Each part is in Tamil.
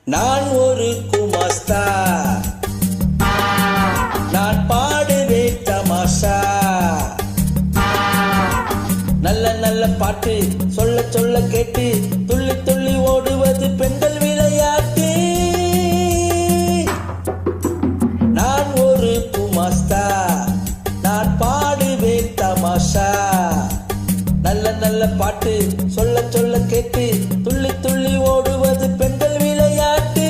நான் ஒரு குமாஸ்தா, நான் பாடுவேன் தமாஷா. நல்ல நல்ல பாட்டு சொல்ல சொல்ல கேட்டு துள்ளி துள்ளி ஓடுவது பெண்கள் விளையாட்டு. நான் ஒரு குமாஸ்தா, நான் பாடுவேன் தமாஷா. நல்ல நல்ல பாட்டு சொல்ல சொல்ல கேட்டு துள்ளி துள்ளி ஓடுவது பெண்கள் விளையாட்டு.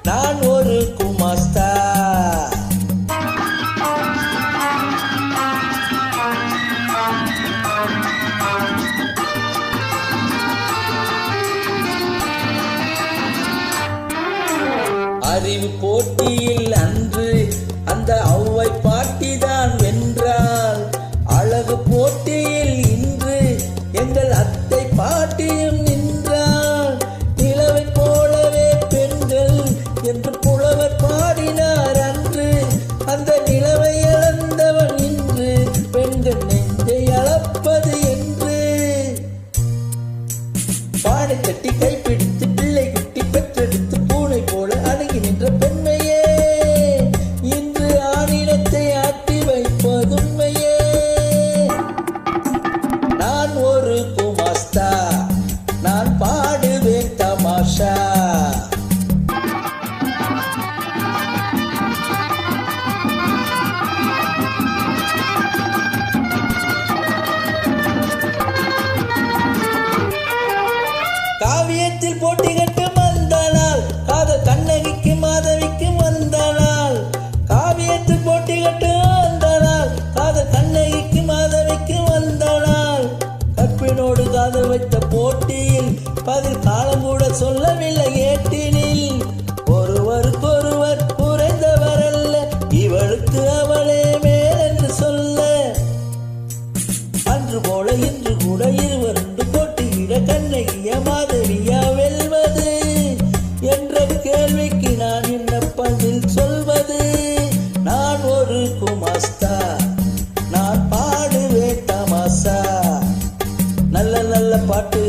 நான் ஒரு குமாஸ்தா. அறிவு போட்டியில் அன்று அந்த ஔவை பாட்டிதான் வென்றாள். அழகு போட்டியில் இன்று எங்கள் அத்தை பாட்டியும் நின்றாள். நிலவை போலவே பெண்கள் என்று புலவர் பாடினார் அன்று. அந்த நிலவை இழந்தவன் இன்று பெண்கள் நெஞ்சை அளப்பது என்று. பானை கட்டி கைப்பிடித்து பிள்ளை குட்டி பெற்றெடுத்து பூனை போல அணுகி நின்ற பெண்மையே இன்று ஆணினத்தை ஆட்டி வைப்பதுண்மையே. நான் ஒரு குமாஸ்தா, நான் பாடுவேன் தமாஷா. காவியத்தில் போட்டி கட்டு வந்தானால் காதல் கண்ணகிக்கு மாதவிக்கு வந்தானால். காவியத்தில் போட்டி கட்டு வந்தானால் காதல் கண்ணகிக்கு மாதவிக்கு வந்தானால். கற்பினோடு காதல் வைத்த போட்டியில் பதில் காலம் கூட சொல்லவில்லை ஏட்டினில். ஒருவருக்கொருவர் குறைந்தவர் அல்ல, இவளுக்கு அவளே மேல் என்று சொல்ல. அன்று போல இன்று கூட இருவருண்டு போட்டியிட கண்ணகியா மாதவியா வெல்வது என்ற கேள்விக்கு நான் என்ன பதில் சொல்வது? நான் ஒரு குமாஸ்தா, நான் பாடுவேன் தமாஷா. நல்ல நல்ல பாட்டு